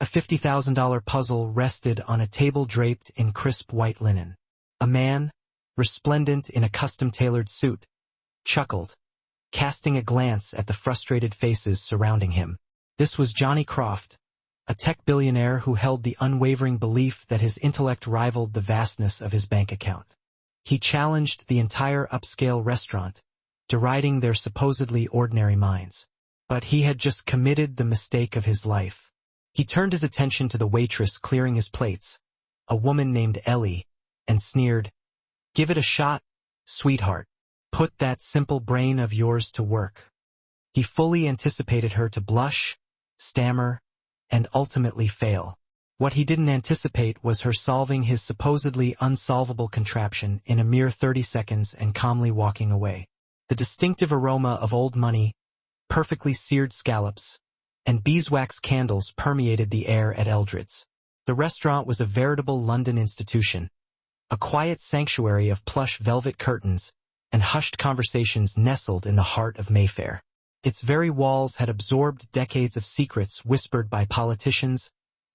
A $50,000 puzzle rested on a table draped in crisp white linen. A man, resplendent in a custom-tailored suit, chuckled, casting a glance at the frustrated faces surrounding him. This was Johnny Croft, a tech billionaire who held the unwavering belief that his intellect rivaled the vastness of his bank account. He challenged the entire upscale restaurant, deriding their supposedly ordinary minds. But he had just committed the mistake of his life. He turned his attention to the waitress clearing his plates, a woman named Ellie, and sneered, "Give it a shot, sweetheart. Put that simple brain of yours to work." He fully anticipated her to blush, stammer, and ultimately fail. What he didn't anticipate was her solving his supposedly unsolvable contraption in a mere 30 seconds and calmly walking away. The distinctive aroma of old money, perfectly seared scallops, and beeswax candles permeated the air at Eldred's. The restaurant was a veritable London institution, a quiet sanctuary of plush velvet curtains and hushed conversations nestled in the heart of Mayfair. Its very walls had absorbed decades of secrets whispered by politicians,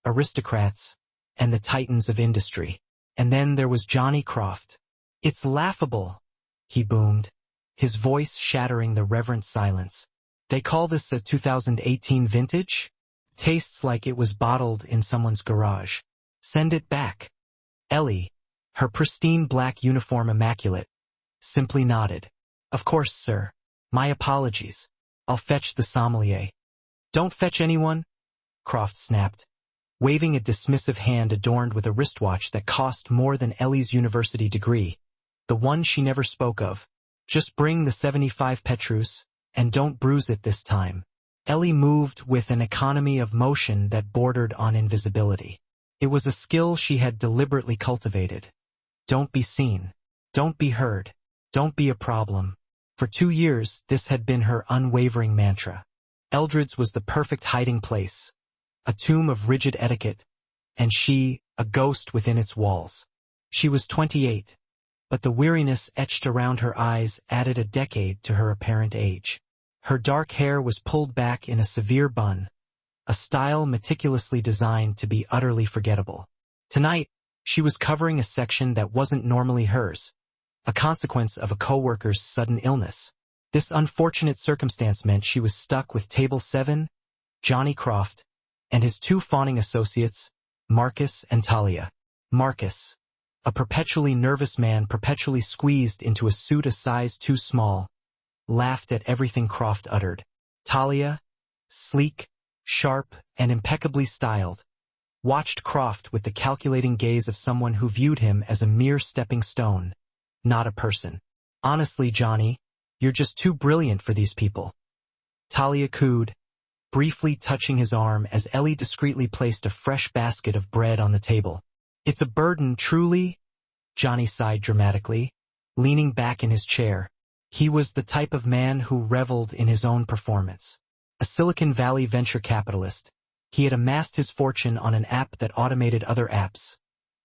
aristocrats, and the titans of industry. And then there was Johnny Croft. "It's laughable," he boomed, his voice shattering the reverent silence. "They call this a 2018 vintage? Tastes like it was bottled in someone's garage. Send it back." Ellie, her pristine black uniform immaculate, simply nodded. "Of course, sir. My apologies. I'll fetch the sommelier." "Don't fetch anyone," Croft snapped, waving a dismissive hand adorned with a wristwatch that cost more than Ellie's university degree, the one she never spoke of. "Just bring the 75 Petrus, and don't bruise it this time." Ellie moved with an economy of motion that bordered on invisibility. It was a skill she had deliberately cultivated. Don't be seen. Don't be heard. Don't be a problem. For 2 years, this had been her unwavering mantra. Eldred's was the perfect hiding place, a tomb of rigid etiquette, and she, a ghost within its walls. She was 28, but the weariness etched around her eyes added a decade to her apparent age. Her dark hair was pulled back in a severe bun, a style meticulously designed to be utterly forgettable. Tonight, she was covering a section that wasn't normally hers, a consequence of a coworker's sudden illness. This unfortunate circumstance meant she was stuck with Table 7, Johnny Croft, and his 2 fawning associates, Marcus and Talia. Marcus, a perpetually nervous man perpetually squeezed into a suit a size too small, laughed at everything Croft uttered. Talia, sleek, sharp, and impeccably styled, watched Croft with the calculating gaze of someone who viewed him as a mere stepping stone, not a person. "Honestly, Johnny, you're just too brilliant for these people," Talia cooed, briefly touching his arm as Ellie discreetly placed a fresh basket of bread on the table. "It's a burden, truly," Johnny sighed dramatically, leaning back in his chair. He was the type of man who reveled in his own performance. A Silicon Valley venture capitalist, he had amassed his fortune on an app that automated other apps,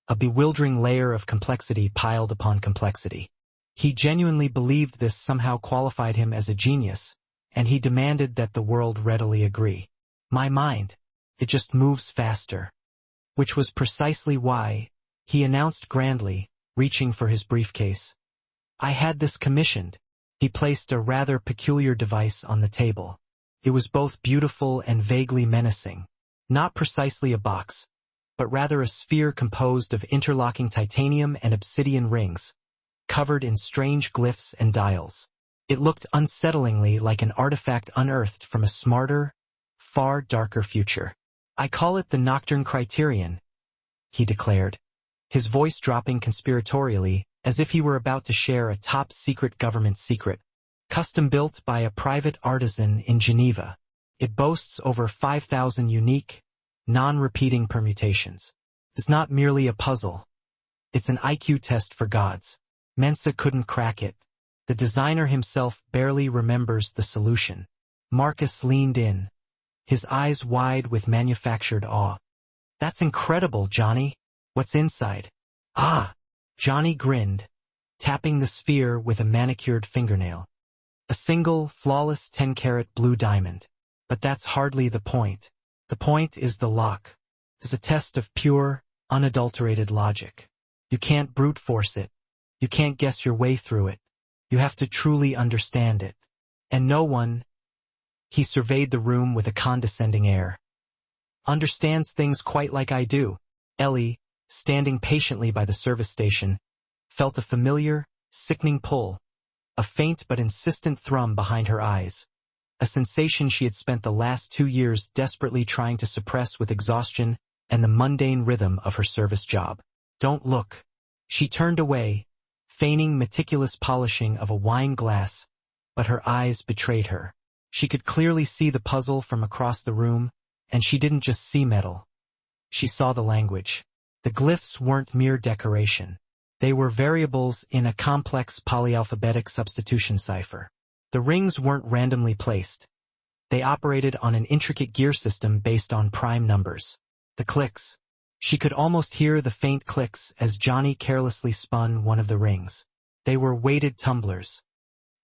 a bewildering layer of complexity piled upon complexity. He genuinely believed this somehow qualified him as a genius, and he demanded that the world readily agree. "My mind, it just moves faster." Which was precisely why, he announced grandly, reaching for his briefcase, "I had this commissioned." He placed a rather peculiar device on the table. It was both beautiful and vaguely menacing. Not precisely a box, but rather a sphere composed of interlocking titanium and obsidian rings, covered in strange glyphs and dials. It looked unsettlingly like an artifact unearthed from a smarter, far darker future. "I call it the Nocturne Criterion," he declared, his voice dropping conspiratorially, as if he were about to share a top-secret government secret. "Custom-built by a private artisan in Geneva. It boasts over 5,000 unique, non-repeating permutations. It's not merely a puzzle. It's an IQ test for gods. Mensa couldn't crack it. The designer himself barely remembers the solution." Marcus leaned in, his eyes wide with manufactured awe. "That's incredible, Johnny. What's inside?" "Ah!" Johnny grinned, tapping the sphere with a manicured fingernail. "A single, flawless 10-carat blue diamond. But that's hardly the point. The point is the lock. is a test of pure, unadulterated logic. You can't brute force it. You can't guess your way through it. You have to truly understand it. And no one, he surveyed the room with a condescending air, understands things quite like I do. Ellie, standing patiently by the service station, felt a familiar, sickening pull, a faint but insistent thrum behind her eyes, a sensation she had spent the last 2 years desperately trying to suppress with exhaustion and the mundane rhythm of her service job. Don't look. She turned away, feigning meticulous polishing of a wine glass, but her eyes betrayed her. She could clearly see the puzzle from across the room, and she didn't just see metal. She saw the language. The glyphs weren't mere decoration. They were variables in a complex polyalphabetic substitution cipher. The rings weren't randomly placed. They operated on an intricate gear system based on prime numbers. The clicks. She could almost hear the faint clicks as Johnny carelessly spun one of the rings. They were weighted tumblers.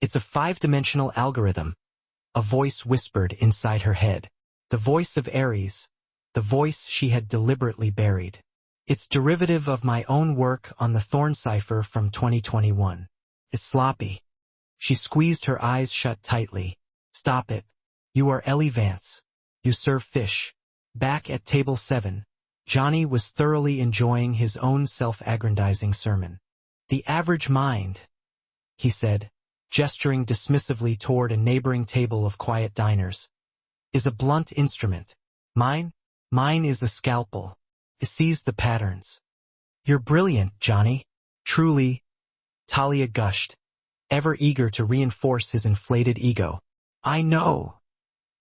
It's a 5-dimensional algorithm, a voice whispered inside her head. The voice of Ares, the voice she had deliberately buried. It's derivative of my own work on the Thorn cipher from 2021. It's sloppy. She squeezed her eyes shut tightly. Stop it. You are Ellie Vance. You serve fish. Back at table 7, Johnny was thoroughly enjoying his own self-aggrandizing sermon. The average mind, he said, gesturing dismissively toward a neighboring table of quiet diners, is a blunt instrument. Mine is a scalpel. It sees the patterns. You're brilliant, Johnny. Truly, Talia gushed, ever eager to reinforce his inflated ego. I know,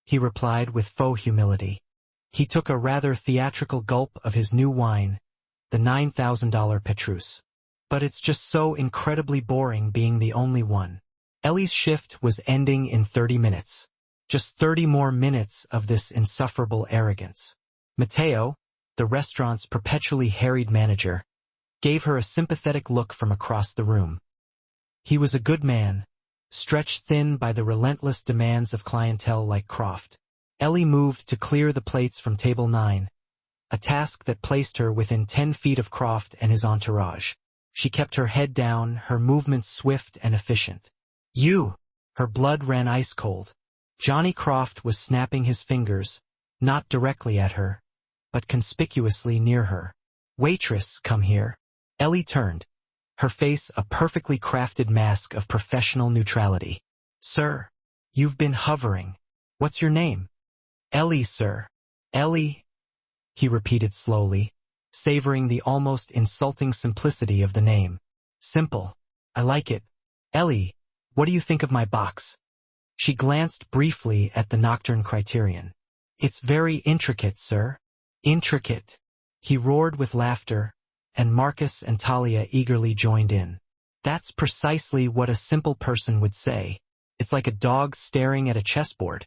he replied with faux humility. He took a rather theatrical gulp of his new wine, the $9,000 Petrus. But it's just so incredibly boring being the only one. Ellie's shift was ending in 30 minutes. Just 30 more minutes of this insufferable arrogance. Matteo, the restaurant's perpetually harried manager, gave her a sympathetic look from across the room. He was a good man, stretched thin by the relentless demands of clientele like Croft. Ellie moved to clear the plates from table 9, a task that placed her within 10 feet of Croft and his entourage. She kept her head down, her movements swift and efficient. You! Her blood ran ice cold. Johnny Croft was snapping his fingers, not directly at her, but conspicuously near her. Waitress, come here. Ellie turned, her face a perfectly crafted mask of professional neutrality. Sir, you've been hovering. What's your name? Ellie, sir. Ellie, he repeated slowly, savoring the almost insulting simplicity of the name. Simple. I like it. Ellie, what do you think of my box? She glanced briefly at the Nocturne Criterion. It's very intricate, sir. Intricate. He roared with laughter, and Marcus and Talia eagerly joined in. That's precisely what a simple person would say. It's like a dog staring at a chessboard.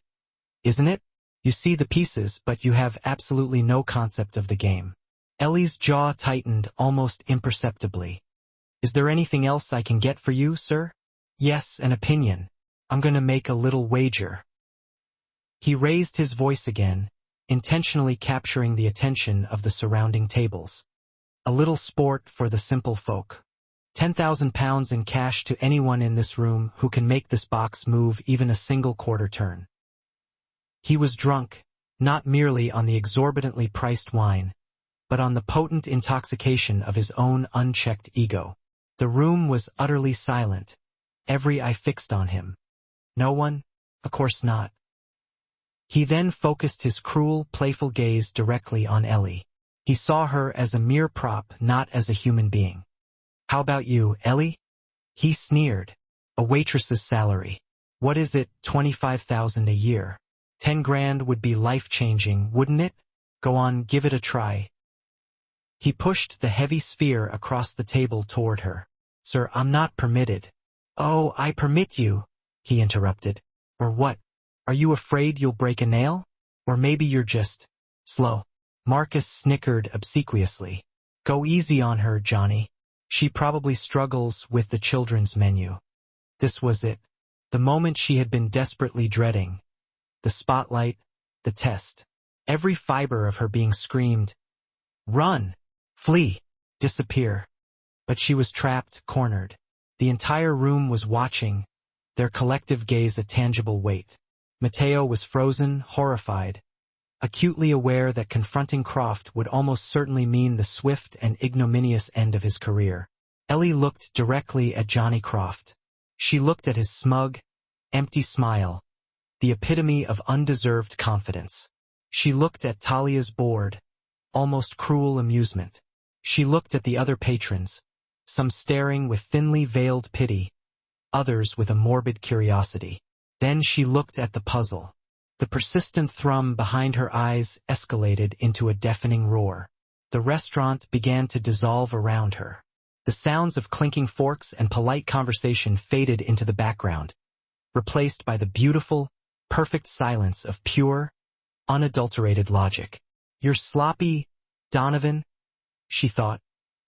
Isn't it? You see the pieces, but you have absolutely no concept of the game. Ellie's jaw tightened almost imperceptibly. Is there anything else I can get for you, sir? Yes, an opinion. I'm going to make a little wager. He raised his voice again, intentionally capturing the attention of the surrounding tables. A little sport for the simple folk. £10,000 in cash to anyone in this room who can make this box move even a single quarter turn. He was drunk, not merely on the exorbitantly priced wine, but on the potent intoxication of his own unchecked ego. The room was utterly silent, every eye fixed on him. No one? Of course not. He then focused his cruel, playful gaze directly on Ellie. He saw her as a mere prop, not as a human being. How about you, Ellie? He sneered. A waitress's salary. What is it, 25,000 a year? 10 grand would be life-changing, wouldn't it? Go on, give it a try. He pushed the heavy sphere across the table toward her. Sir, I'm not permitted. Oh, I permit you, he interrupted. Or what? Are you afraid you'll break a nail? Or maybe you're just slow. Marcus snickered obsequiously. Go easy on her, Johnny. She probably struggles with the children's menu. This was it. The moment she had been desperately dreading. The spotlight, the test. Every fiber of her being screamed, Run! Flee! Disappear! But she was trapped, cornered. The entire room was watching, their collective gaze a tangible weight. Mateo was frozen, horrified, acutely aware that confronting Croft would almost certainly mean the swift and ignominious end of his career. Ellie looked directly at Johnny Croft. She looked at his smug, empty smile, the epitome of undeserved confidence. She looked at Talia's bored, almost cruel amusement. She looked at the other patrons, some staring with thinly veiled pity, others with a morbid curiosity. Then she looked at the puzzle. The persistent thrum behind her eyes escalated into a deafening roar. The restaurant began to dissolve around her. The sounds of clinking forks and polite conversation faded into the background, replaced by the beautiful, perfect silence of pure, unadulterated logic. "You're sloppy, Donovan," she thought,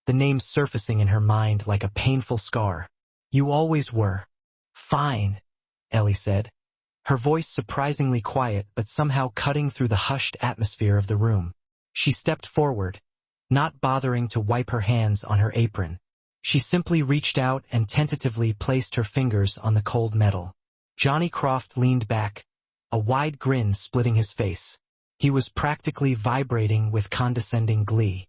the name surfacing in her mind like a painful scar. "You always were." "Fine," Ellie said, her voice surprisingly quiet but somehow cutting through the hushed atmosphere of the room. She stepped forward, not bothering to wipe her hands on her apron. She simply reached out and tentatively placed her fingers on the cold metal. Johnny Croft leaned back, a wide grin splitting his face. He was practically vibrating with condescending glee.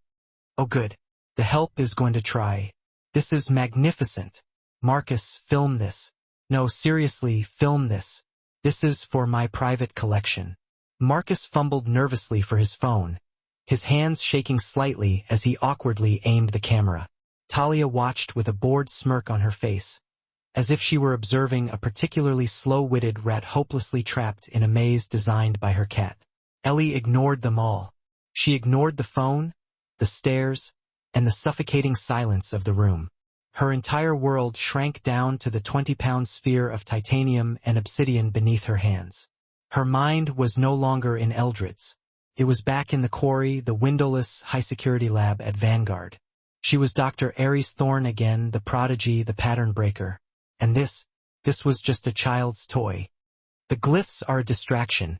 "Oh good. The help is going to try. This is magnificent. Marcus, film this. No, seriously, film this. This is for my private collection." Marcus fumbled nervously for his phone, his hands shaking slightly as he awkwardly aimed the camera. Talia watched with a bored smirk on her face, as if she were observing a particularly slow-witted rat hopelessly trapped in a maze designed by her cat. Ellie ignored them all. She ignored the phone, the stairs, and the suffocating silence of the room. Her entire world shrank down to the 20-pound sphere of titanium and obsidian beneath her hands. Her mind was no longer in Eldred's. It was back in the quarry, the windowless, high-security lab at Vanguard. She was Dr. Aries Thorne again, the prodigy, the pattern breaker. And this was just a child's toy. The glyphs are a distraction,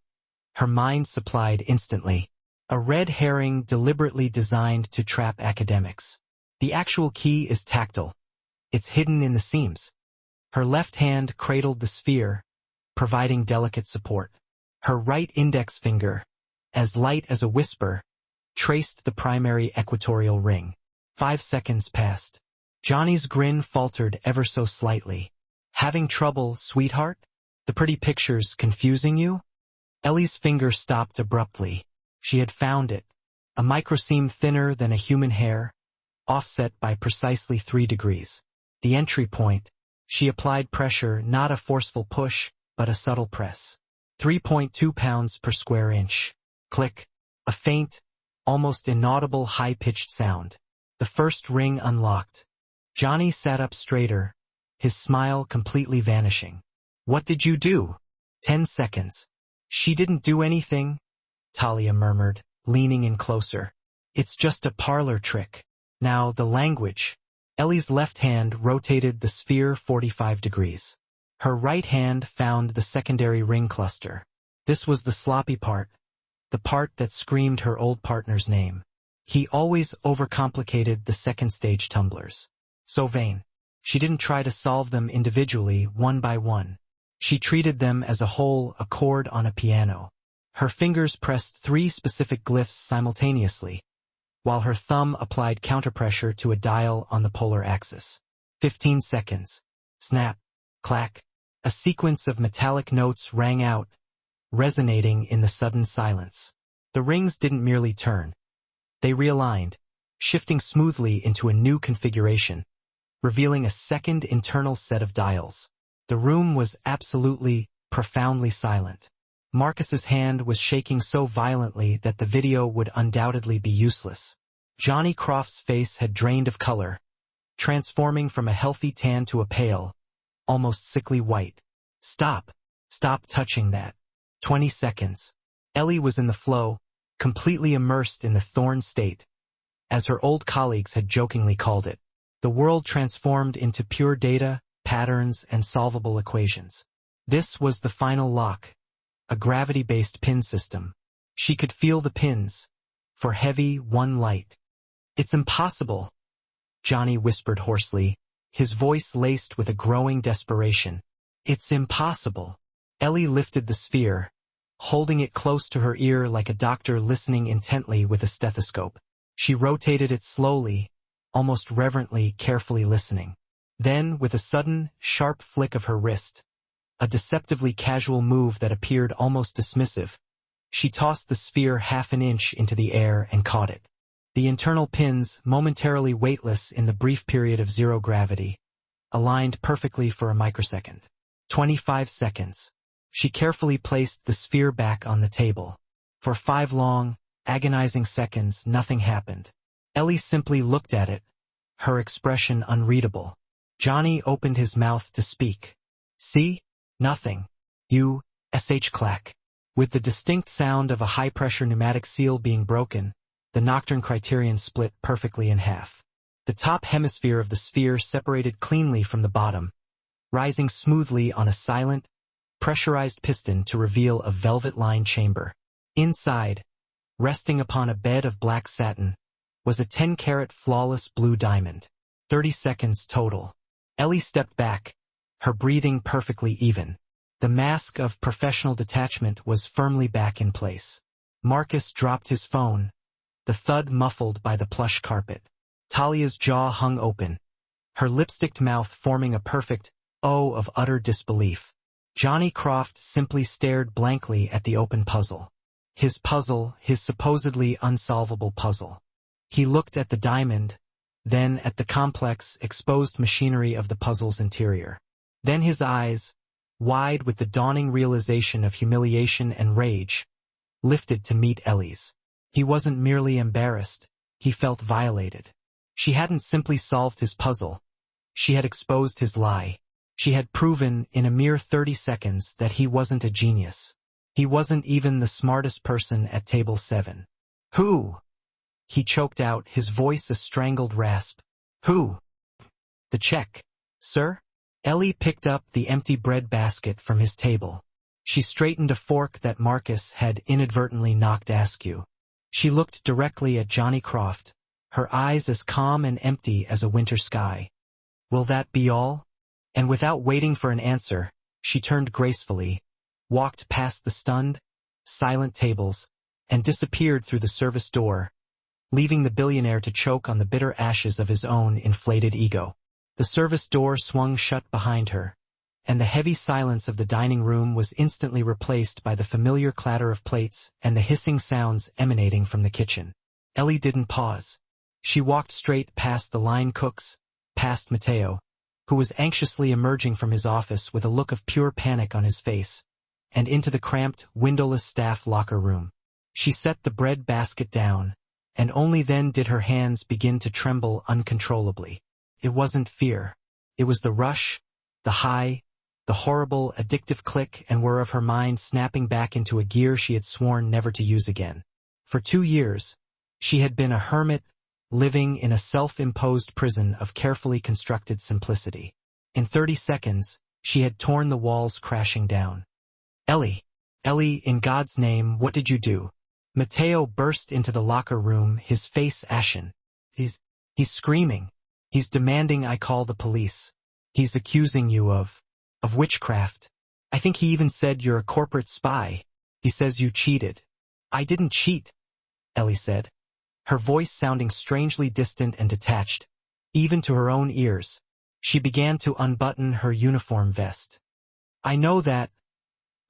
her mind supplied instantly. A red herring deliberately designed to trap academics. The actual key is tactile. It's hidden in the seams. Her left hand cradled the sphere, providing delicate support. Her right index finger, as light as a whisper, traced the primary equatorial ring. 5 seconds passed. Johnny's grin faltered ever so slightly. "Having trouble, sweetheart? The pretty pictures confusing you?" Ellie's finger stopped abruptly. She had found it. A microseam thinner than a human hair, offset by precisely 3 degrees. The entry point. She applied pressure, not a forceful push, but a subtle press. 3.2 pounds per square inch. Click. A faint, almost inaudible high-pitched sound. The first ring unlocked. Johnny sat up straighter, his smile completely vanishing. "What did you do?" 10 seconds. "She didn't do anything," Talia murmured, leaning in closer. "It's just a parlor trick." Now, the language. Ellie's left hand rotated the sphere 45 degrees. Her right hand found the secondary ring cluster. This was the sloppy part, the part that screamed her old partner's name. He always overcomplicated the second-stage tumblers. So vain. She didn't try to solve them individually, one by one. She treated them as a whole, a chord on a piano. Her fingers pressed 3 specific glyphs simultaneously, while her thumb applied counterpressure to a dial on the polar axis. 15 seconds. Snap. Clack. A sequence of metallic notes rang out, resonating in the sudden silence. The rings didn't merely turn. They realigned, shifting smoothly into a new configuration, revealing a second internal set of dials. The room was absolutely, profoundly silent. Marcus's hand was shaking so violently that the video would undoubtedly be useless. Johnny Croft's face had drained of color, transforming from a healthy tan to a pale, almost sickly white. "Stop. Stop touching that." 20 seconds. Ellie was in the flow, completely immersed in the Thorne state, as her old colleagues had jokingly called it. The world transformed into pure data, patterns, and solvable equations. This was the final lock, a gravity-based pin system. She could feel the pins, for heavy, one light, It's impossible, Johnny whispered hoarsely, his voice laced with a growing desperation. It's impossible. Ellie lifted the sphere, holding it close to her ear like a doctor listening intently with a stethoscope. She rotated it slowly, almost reverently, carefully listening. Then, with a sudden, sharp flick of her wrist, a deceptively casual move that appeared almost dismissive, she tossed the sphere half an inch into the air and caught it. The internal pins, momentarily weightless in the brief period of zero gravity, aligned perfectly for a microsecond. 25 seconds. She carefully placed the sphere back on the table. For 5 long, agonizing seconds, nothing happened. Ellie simply looked at it, her expression unreadable. Johnny opened his mouth to speak. See? Nothing. Clack. With the distinct sound of a high-pressure pneumatic seal being broken, the Nocturne Criterion split perfectly in half. The top hemisphere of the sphere separated cleanly from the bottom, rising smoothly on a silent, pressurized piston to reveal a velvet-lined chamber. Inside, resting upon a bed of black satin, was a 10-carat flawless blue diamond. 30 seconds total. Ellie stepped back, her breathing perfectly even. The mask of professional detachment was firmly back in place. Marcus dropped his phone, the thud muffled by the plush carpet. Talia's jaw hung open, her lipsticked mouth forming a perfect O of utter disbelief. Johnny Croft simply stared blankly at the open puzzle. His puzzle, his supposedly unsolvable puzzle. He looked at the diamond, then at the complex, exposed machinery of the puzzle's interior. Then his eyes, wide with the dawning realization of humiliation and rage, lifted to meet Ellie's. He wasn't merely embarrassed, he felt violated. She hadn't simply solved his puzzle. She had exposed his lie. She had proven in a mere 30 seconds that he wasn't a genius. He wasn't even the smartest person at table 7. Who? He choked out, his voice a strangled rasp. Who? The check, sir? Ellie picked up the empty bread basket from his table. She straightened a fork that Marcus had inadvertently knocked askew. She looked directly at Johnny Croft, her eyes as calm and empty as a winter sky. Will that be all? And without waiting for an answer, she turned gracefully, walked past the stunned, silent tables, and disappeared through the service door, leaving the billionaire to choke on the bitter ashes of his own inflated ego. The service door swung shut behind her, and the heavy silence of the dining room was instantly replaced by the familiar clatter of plates and the hissing sounds emanating from the kitchen. Ellie didn't pause. She walked straight past the line cooks, past Mateo, who was anxiously emerging from his office with a look of pure panic on his face, and into the cramped, windowless staff locker room. She set the bread basket down, and only then did her hands begin to tremble uncontrollably. It wasn't fear. It was the rush, the high, the horrible, addictive click and whir of her mind snapping back into a gear she had sworn never to use again. For 2 years, she had been a hermit, living in a self-imposed prison of carefully constructed simplicity. In 30 seconds, she had torn the walls crashing down. Ellie, in God's name, what did you do? Mateo burst into the locker room, his face ashen. He's screaming. He's demanding I call the police. He's accusing you of witchcraft. I think he even said you're a corporate spy. He says you cheated. I didn't cheat, Ellie said, her voice sounding strangely distant and detached, even to her own ears. She began to unbutton her uniform vest. I know that,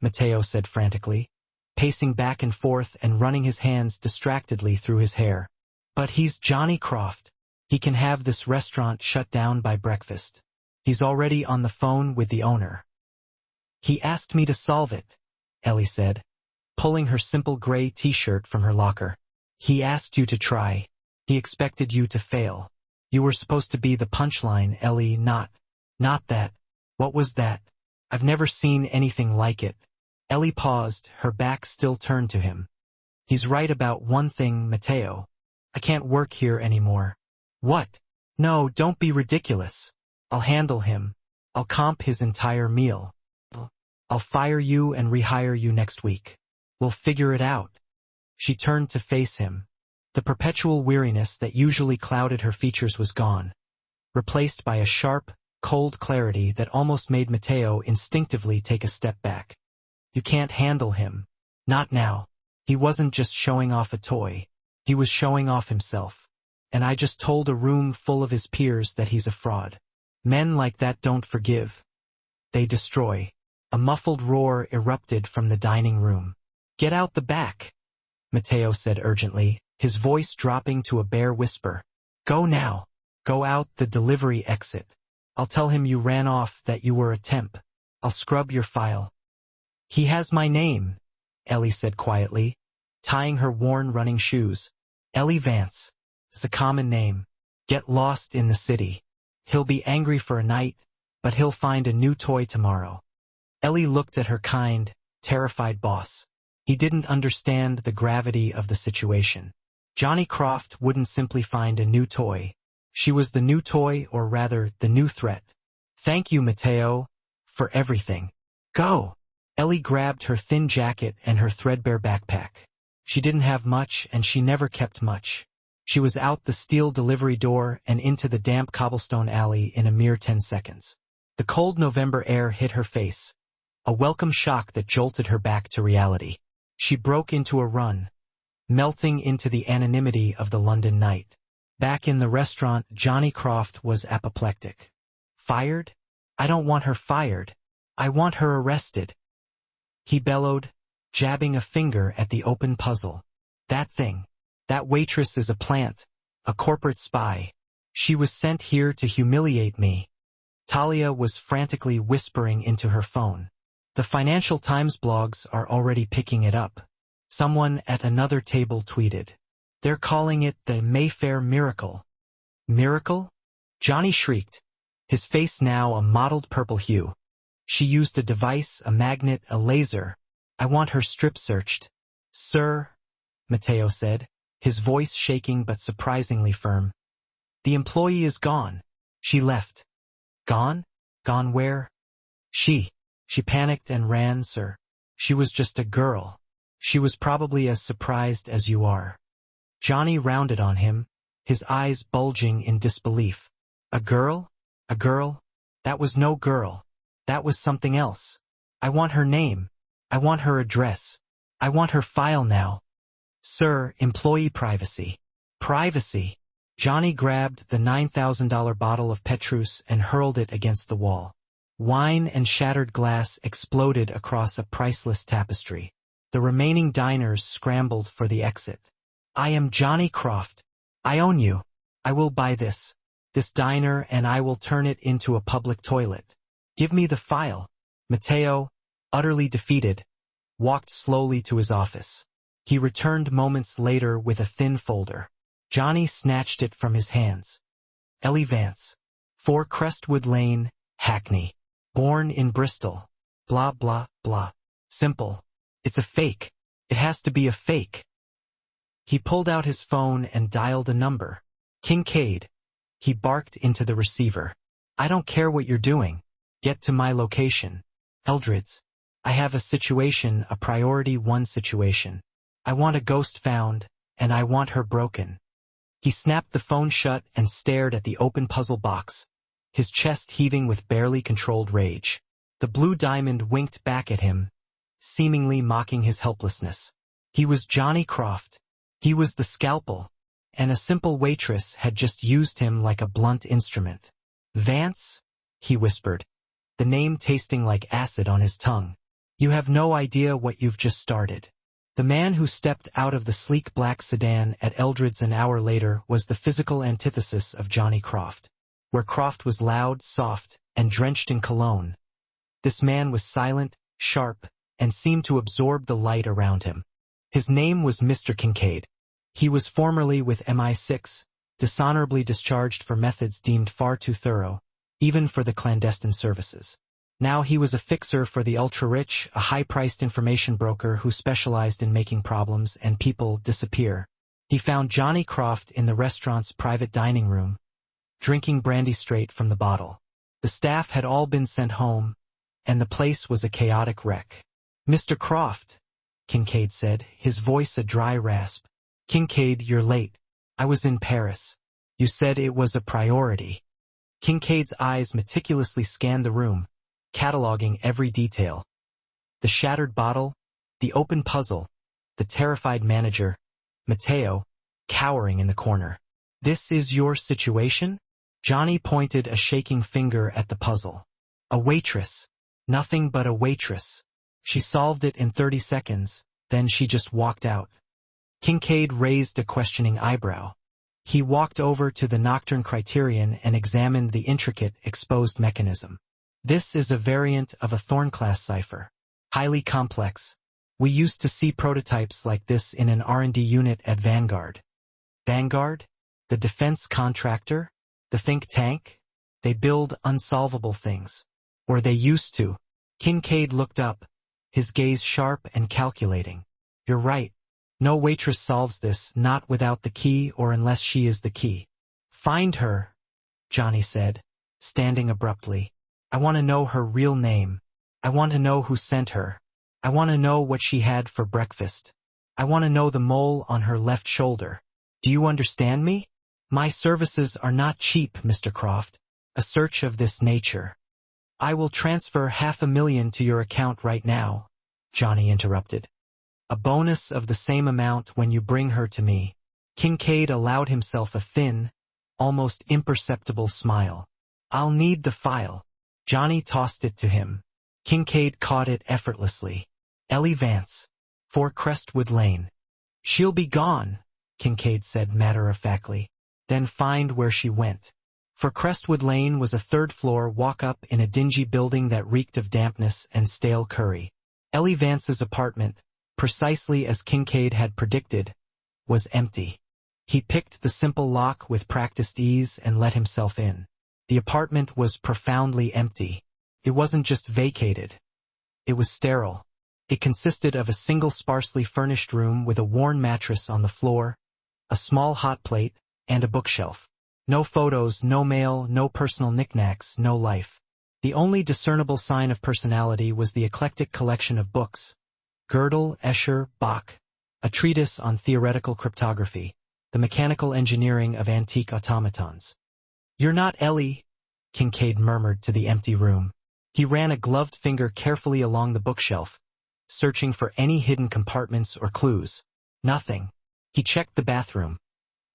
Mateo said frantically, pacing back and forth and running his hands distractedly through his hair. But he's Johnny Croft. He can have this restaurant shut down by breakfast. He's already on the phone with the owner. He asked me to solve it, Ellie said, pulling her simple gray t-shirt from her locker. He asked you to try. He expected you to fail. You were supposed to be the punchline, Ellie, not that. What was that? I've never seen anything like it. Ellie paused, her back still turned to him. He's right about one thing, Mateo. I can't work here anymore. What? No, don't be ridiculous. I'll handle him. I'll comp his entire meal. I'll fire you and rehire you next week. We'll figure it out. She turned to face him. The perpetual weariness that usually clouded her features was gone, replaced by a sharp, cold clarity that almost made Mateo instinctively take a step back. You can't handle him. Not now. He wasn't just showing off a toy. He was showing off himself. And I just told a room full of his peers that he's a fraud. Men like that don't forgive. They destroy. A muffled roar erupted from the dining room. Get out the back, Mateo said urgently, his voice dropping to a bare whisper. Go now. Go out the delivery exit. I'll tell him you ran off, that you were a temp. I'll scrub your file. He has my name, Ellie said quietly, tying her worn running shoes. Ellie Vance. It's a common name. Get lost in the city. He'll be angry for a night, but he'll find a new toy tomorrow. Ellie looked at her kind, terrified boss. He didn't understand the gravity of the situation. Johnny Croft wouldn't simply find a new toy. She was the new toy, or rather, the new threat. Thank you, Mateo, for everything. Go! Ellie grabbed her thin jacket and her threadbare backpack. She didn't have much, and she never kept much. She was out the steel delivery door and into the damp cobblestone alley in a mere 10 seconds. The cold November air hit her face, a welcome shock that jolted her back to reality. She broke into a run, melting into the anonymity of the London night. Back in the restaurant, Johnny Croft was apoplectic. Fired? I don't want her fired. I want her arrested. He bellowed, jabbing a finger at the open puzzle. That thing. That waitress is a plant, a corporate spy. She was sent here to humiliate me. Talia was frantically whispering into her phone. The Financial Times blogs are already picking it up. Someone at another table tweeted. They're calling it the Mayfair Miracle. Miracle? Johnny shrieked, his face now a mottled purple hue. She used a device, a magnet, a laser. I want her strip searched. Sir, Mateo said, his voice shaking but surprisingly firm. The employee is gone. She left. Gone? Gone where? She panicked and ran, sir. She was just a girl. She was probably as surprised as you are. Johnny rounded on him, his eyes bulging in disbelief. A girl? A girl? That was no girl. That was something else. I want her name. I want her address. I want her file now. Sir, employee privacy. Privacy. Johnny grabbed the $9,000 bottle of Petrus and hurled it against the wall. Wine and shattered glass exploded across a priceless tapestry. The remaining diners scrambled for the exit. I am Johnny Croft. I own you. I will buy this diner, and I will turn it into a public toilet. Give me the file. Mateo, utterly defeated, walked slowly to his office. He returned moments later with a thin folder. Johnny snatched it from his hands. Ellie Vance. 4 Crestwood Lane, Hackney. Born in Bristol. Blah, blah, blah. Simple. It's a fake. It has to be a fake. He pulled out his phone and dialed a number. Kincaid. He barked into the receiver. I don't care what you're doing. Get to my location. Eldred's. I have a situation, a priority 1 situation. I want a ghost found, and I want her broken. He snapped the phone shut and stared at the open puzzle box, his chest heaving with barely controlled rage. The blue diamond winked back at him, seemingly mocking his helplessness. He was Johnny Croft. He was the scalpel, and a simple waitress had just used him like a blunt instrument. Vance? He whispered, the name tasting like acid on his tongue. You have no idea what you've just started. The man who stepped out of the sleek black sedan at Eldred's an hour later was the physical antithesis of Johnny Croft. Where Croft was loud, soft, and drenched in cologne, this man was silent, sharp, and seemed to absorb the light around him. His name was Mr. Kincaid. He was formerly with MI6, dishonorably discharged for methods deemed far too thorough, even for the clandestine services. Now he was a fixer for the ultra-rich, a high-priced information broker who specialized in making problems and people disappear. He found Johnny Croft in the restaurant's private dining room, drinking brandy straight from the bottle. The staff had all been sent home, and the place was a chaotic wreck. Mr. Croft, Kincaid said, his voice a dry rasp. Kincaid, you're late. I was in Paris. You said it was a priority. Kincaid's eyes meticulously scanned the room, cataloging every detail. The shattered bottle, the open puzzle, the terrified manager, Matteo, cowering in the corner. This is your situation? Johnny pointed a shaking finger at the puzzle. A waitress. Nothing but a waitress. She solved it in 30 seconds, then she just walked out. Kincaid raised a questioning eyebrow. He walked over to the Nocturne Criterion and examined the intricate, exposed mechanism. This is a variant of a Thorn-class cipher. Highly complex. We used to see prototypes like this in an R&D unit at Vanguard. Vanguard? The defense contractor? The think tank? They build unsolvable things. Or they used to. Kincaid looked up, his gaze sharp and calculating. You're right. No waitress solves this, not without the key or unless she is the key. Find her, Johnny said, standing abruptly. I want to know her real name. I want to know who sent her. I want to know what she had for breakfast. I want to know the mole on her left shoulder. Do you understand me? My services are not cheap, Mr. Croft. A search of this nature. I will transfer $500,000 to your account right now, Johnny interrupted. A bonus of the same amount when you bring her to me. Kincaid allowed himself a thin, almost imperceptible smile. I'll need the file. Johnny tossed it to him. Kincaid caught it effortlessly. Ellie Vance, 4 Crestwood Lane. She'll be gone, Kincaid said matter-of-factly. Then find where she went. For Crestwood Lane was a third-floor walk-up in a dingy building that reeked of dampness and stale curry. Ellie Vance's apartment, precisely as Kincaid had predicted, was empty. He picked the simple lock with practiced ease and let himself in. The apartment was profoundly empty. It wasn't just vacated. It was sterile. It consisted of a single sparsely furnished room with a worn mattress on the floor, a small hot plate, and a bookshelf. No photos, no mail, no personal knickknacks, no life. The only discernible sign of personality was the eclectic collection of books. Gödel, Escher, Bach, a treatise on theoretical cryptography, the mechanical engineering of antique automatons. You're not Ellie, Kincaid murmured to the empty room. He ran a gloved finger carefully along the bookshelf, searching for any hidden compartments or clues. Nothing. He checked the bathroom.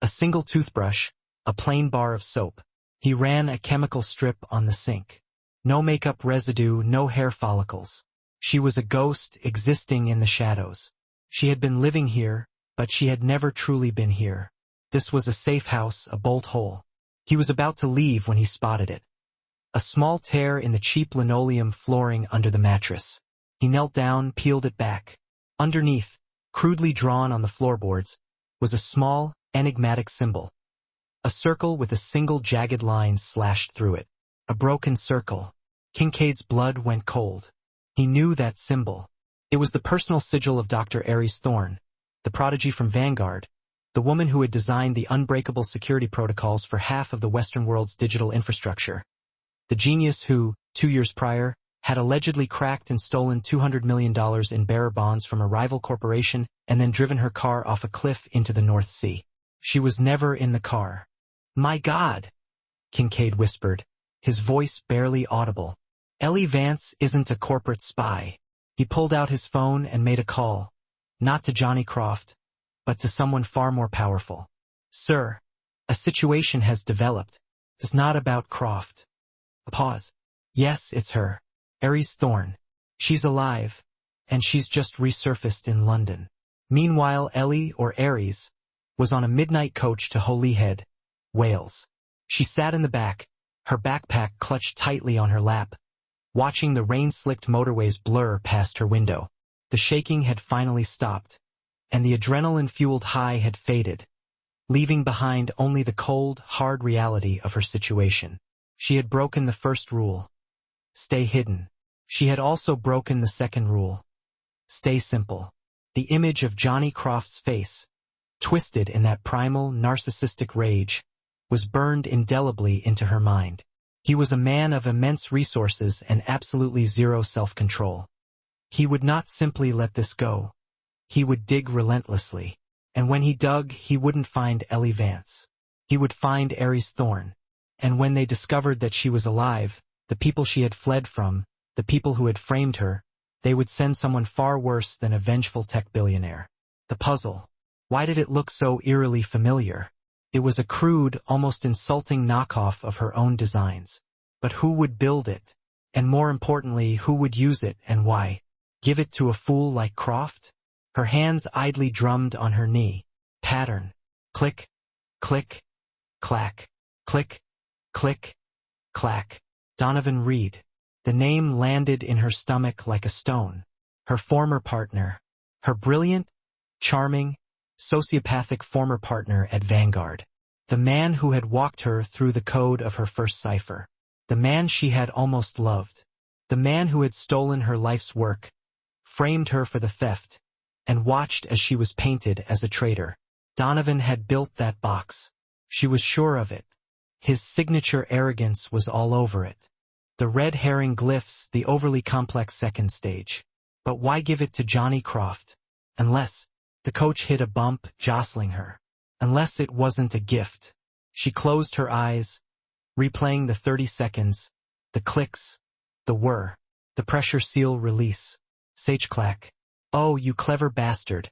A single toothbrush, a plain bar of soap. He ran a chemical strip on the sink. No makeup residue, no hair follicles. She was a ghost existing in the shadows. She had been living here, but she had never truly been here. This was a safe house, a bolt hole. He was about to leave when he spotted it. A small tear in the cheap linoleum flooring under the mattress. He knelt down, peeled it back. Underneath, crudely drawn on the floorboards, was a small, enigmatic symbol. A circle with a single jagged line slashed through it. A broken circle. Kincaid's blood went cold. He knew that symbol. It was the personal sigil of Dr. Aries Thorne, the prodigy from Vanguard, the woman who had designed the unbreakable security protocols for half of the Western world's digital infrastructure. The genius who, 2 years prior, had allegedly cracked and stolen $200 million in bearer bonds from a rival corporation and then driven her car off a cliff into the North Sea. She was never in the car. My God, Kincaid whispered, his voice barely audible. Ellie Vance isn't a corporate spy. He pulled out his phone and made a call, not to Johnny Croft, but to someone far more powerful. Sir, a situation has developed. It's not about Croft. A pause. Yes, it's her. Aries Thorne. She's alive, and she's just resurfaced in London. Meanwhile, Ellie, or Aries, was on a midnight coach to Holyhead, Wales. She sat in the back, her backpack clutched tightly on her lap, watching the rain-slicked motorways blur past her window. The shaking had finally stopped, and the adrenaline-fueled high had faded, leaving behind only the cold, hard reality of her situation. She had broken the first rule. Stay hidden. She had also broken the second rule. Stay simple. The image of Johnny Croft's face, twisted in that primal, narcissistic rage, was burned indelibly into her mind. He was a man of immense resources and absolutely zero self-control. He would not simply let this go. He would dig relentlessly. And when he dug, he wouldn't find Ellie Vance. He would find Aries Thorne. And when they discovered that she was alive, the people she had fled from, the people who had framed her, they would send someone far worse than a vengeful tech billionaire. The puzzle. Why did it look so eerily familiar? It was a crude, almost insulting knockoff of her own designs. But who would build it? And more importantly, who would use it and why? Give it to a fool like Croft? Her hands idly drummed on her knee. Pattern. Click, click, clack, click, click, clack. Donovan Reed. The name landed in her stomach like a stone. Her former partner. Her brilliant, charming, sociopathic former partner at Vanguard. The man who had walked her through the code of her first cipher. The man she had almost loved. The man who had stolen her life's work, framed her for the theft, and watched as she was painted as a traitor. Donovan had built that box. She was sure of it. His signature arrogance was all over it. The red herring glyphs, the overly complex second stage. But why give it to Johnny Croft? Unless the coach hit a bump, jostling her. Unless it wasn't a gift. She closed her eyes, replaying the 30 seconds, the clicks, the whir, the pressure seal release. Sage clack. Oh, you clever bastard.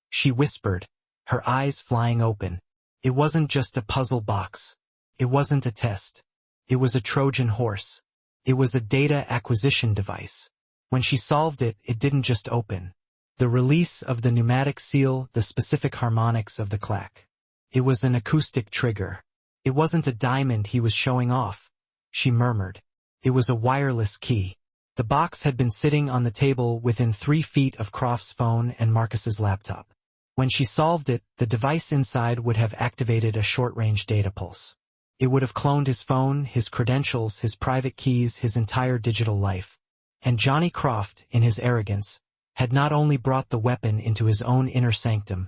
She whispered, her eyes flying open. It wasn't just a puzzle box. It wasn't a test. It was a Trojan horse. It was a data acquisition device. When she solved it, it didn't just open. The release of the pneumatic seal, the specific harmonics of the clack. It was an acoustic trigger. It wasn't a diamond he was showing off. She murmured. It was a wireless key. The box had been sitting on the table within 3 feet of Croft's phone and Marcus's laptop. When she solved it, the device inside would have activated a short-range data pulse. It would have cloned his phone, his credentials, his private keys, his entire digital life. And Johnny Croft, in his arrogance, had not only brought the weapon into his own inner sanctum,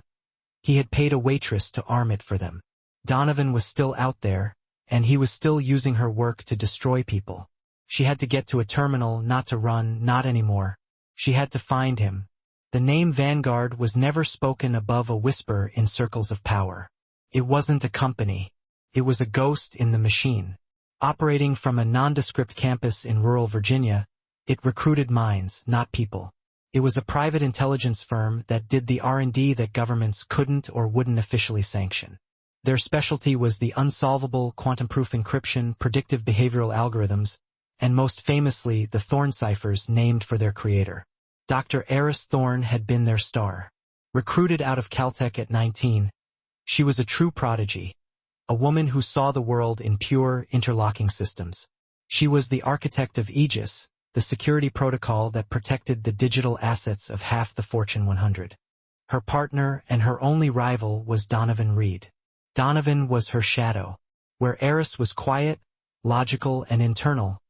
he had paid a waitress to arm it for them. Donovan was still out there, and he was still using her work to destroy people. She had to get to a terminal, not to run, not anymore. She had to find him. The name Vanguard was never spoken above a whisper in circles of power. It wasn't a company. It was a ghost in the machine. Operating from a nondescript campus in rural Virginia, it recruited minds, not people. It was a private intelligence firm that did the R&D that governments couldn't or wouldn't officially sanction. Their specialty was the unsolvable quantum-proof encryption, predictive behavioral algorithms, and most famously the Thorne ciphers named for their creator. Dr. Aries Thorne had been their star. Recruited out of Caltech at 19, she was a true prodigy, a woman who saw the world in pure, interlocking systems. She was the architect of Aegis, the security protocol that protected the digital assets of half the Fortune 100. Her partner and her only rival was Donovan Reed. Donovan was her shadow. Where Aries was quiet, logical, and internal,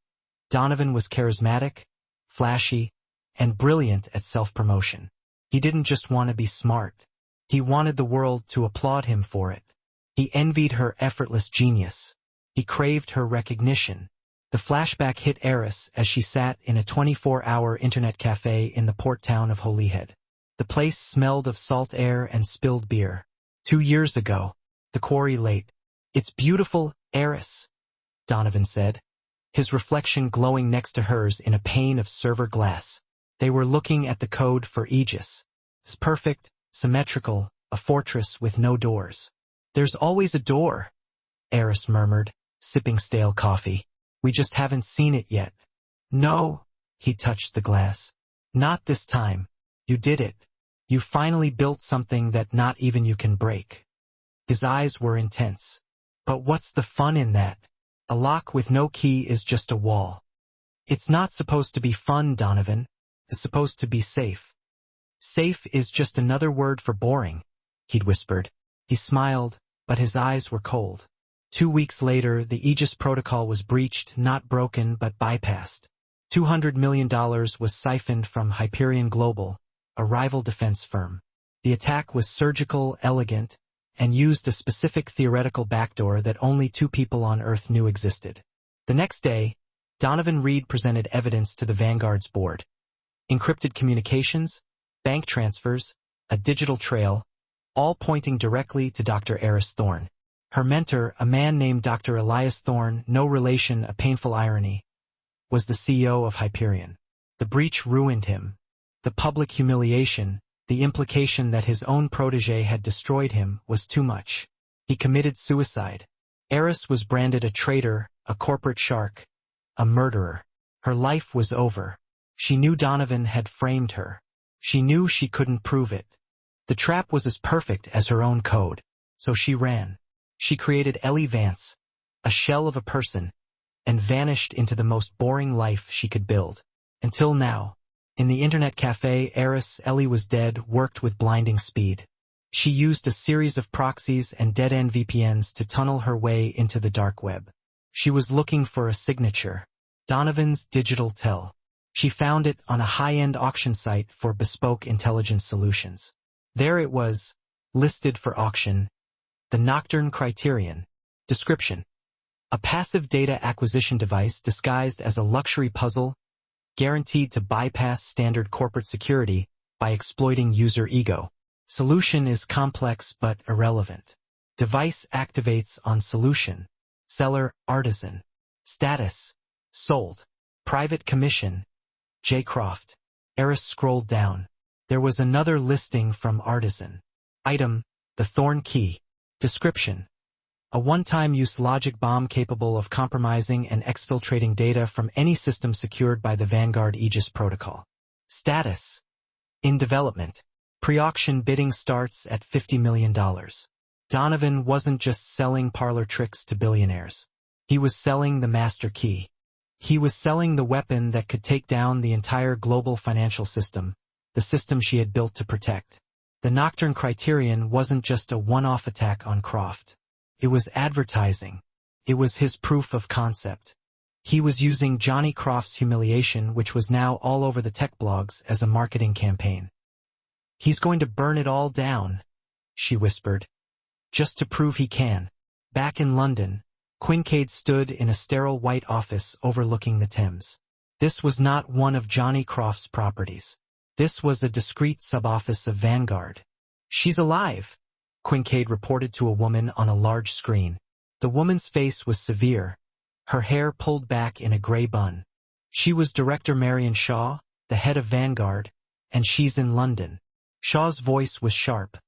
Donovan was charismatic, flashy, and brilliant at self-promotion. He didn't just want to be smart. He wanted the world to applaud him for it. He envied her effortless genius. He craved her recognition. The flashback hit Aries as she sat in a 24-hour internet cafe in the port town of Holyhead. The place smelled of salt air and spilled beer. 2 years ago, the quarry late. It's beautiful, Aries, Donovan said, his reflection glowing next to hers in a pane of server glass. They were looking at the code for Aegis. It's perfect, symmetrical, a fortress with no doors. There's always a door, Aries murmured, sipping stale coffee. We just haven't seen it yet. No, he touched the glass. Not this time. You did it. You finally built something that not even you can break. His eyes were intense. But what's the fun in that? A lock with no key is just a wall. It's not supposed to be fun, Donovan. It's supposed to be safe. Safe is just another word for boring, he'd whispered. He smiled, but his eyes were cold. 2 weeks later, the Aegis protocol was breached, not broken, but bypassed. $200 million was siphoned from Hyperion Global, a rival defense firm. The attack was surgical, elegant, and used a specific theoretical backdoor that only 2 people on Earth knew existed. The next day, Donovan Reed presented evidence to the Vanguard's board. Encrypted communications, bank transfers, a digital trail, all pointing directly to Dr. Eris Thorne. Her mentor, a man named Dr. Elias Thorne, no relation, a painful irony, was the CEO of Hyperion. The breach ruined him. The public humiliation, the implication that his own protégé had destroyed him, was too much. He committed suicide. Eris was branded a traitor, a corporate shark, a murderer. Her life was over. She knew Donovan had framed her. She knew she couldn't prove it. The trap was as perfect as her own code. So she ran. She created Ellie Vance, a shell of a person, and vanished into the most boring life she could build. Until now. In the internet cafe, Ellie was dead, worked with blinding speed. She used a series of proxies and dead-end VPNs to tunnel her way into the dark web. She was looking for a signature, Donovan's digital tell. She found it on a high-end auction site for bespoke intelligence solutions. There it was, listed for auction, the Nocturne Criterion. Description: a passive data acquisition device disguised as a luxury puzzle, guaranteed to bypass standard corporate security by exploiting user ego. Solution is complex but irrelevant. Device activates on solution. Seller, artisan. Status, sold. Private commission, J. Croft. Eris scrolled down. There was another listing from artisan. Item, the Thorn Key. Description: a one-time use logic bomb capable of compromising and exfiltrating data from any system secured by the Vanguard Aegis protocol. Status: in development. Pre-auction bidding starts at $50 million. Donovan wasn't just selling parlor tricks to billionaires. He was selling the master key. He was selling the weapon that could take down the entire global financial system, the system she had built to protect. The Nocturne Criterion wasn't just a one-off attack on Croft. It was advertising. It was his proof of concept. He was using Johnny Croft's humiliation, which was now all over the tech blogs, as a marketing campaign. "He's going to burn it all down," she whispered. "Just to prove he can." Back in London, Quincaid stood in a sterile white office overlooking the Thames. This was not one of Johnny Croft's properties. This was a discreet sub-office of Vanguard. "She's alive," Quincaid reported to a woman on a large screen. The woman's face was severe, her hair pulled back in a gray bun. She was Director Marion Shaw, the head of Vanguard, and she's in London. Shaw's voice was sharp.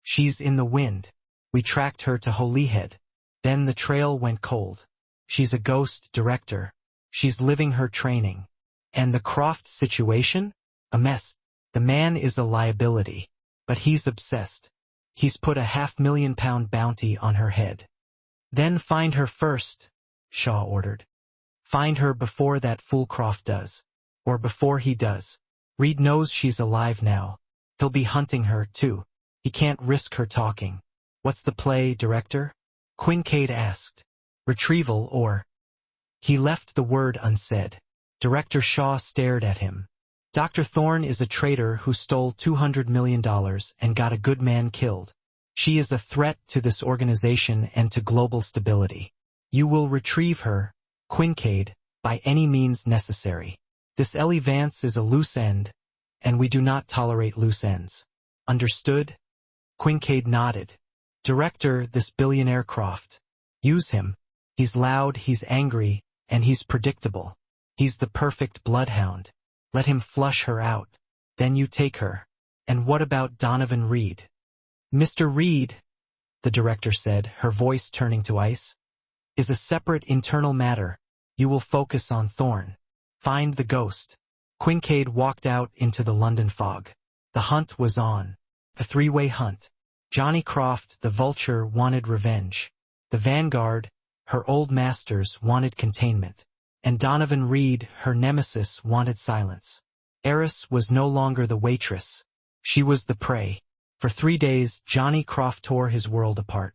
She's in the wind. We tracked her to Holyhead. Then the trail went cold. She's a ghost, Director. She's living her training. And the Croft situation? A mess. The man is a liability. But he's obsessed. He's put a £500,000 bounty on her head. Then find her first, Shaw ordered. Find her before that fool Croft does. Or before he does. Reed knows she's alive now. He'll be hunting her, too. He can't risk her talking. What's the play, Director? Quincaid asked. Retrieval or... He left the word unsaid. Director Shaw stared at him. Dr. Thorne is a traitor who stole $200 million and got a good man killed. She is a threat to this organization and to global stability. You will retrieve her, Quincaid, by any means necessary. This Ellie Vance is a loose end, and we do not tolerate loose ends. Understood? Quincaid nodded. Director, this billionaire Croft. Use him. He's loud, he's angry, and he's predictable. He's the perfect bloodhound. Let him flush her out. Then you take her. And what about Donovan Reed? Mr. Reed, the director said, her voice turning to ice, is a separate internal matter. You will focus on Thorne. Find the ghost. Quincaid walked out into the London fog. The hunt was on. A three-way hunt. Johnny Croft, the vulture, wanted revenge. The Vanguard, her old masters, wanted containment. And Donovan Reed, her nemesis, wanted silence. Eris was no longer the waitress. She was the prey. For 3 days, Johnny Croft tore his world apart.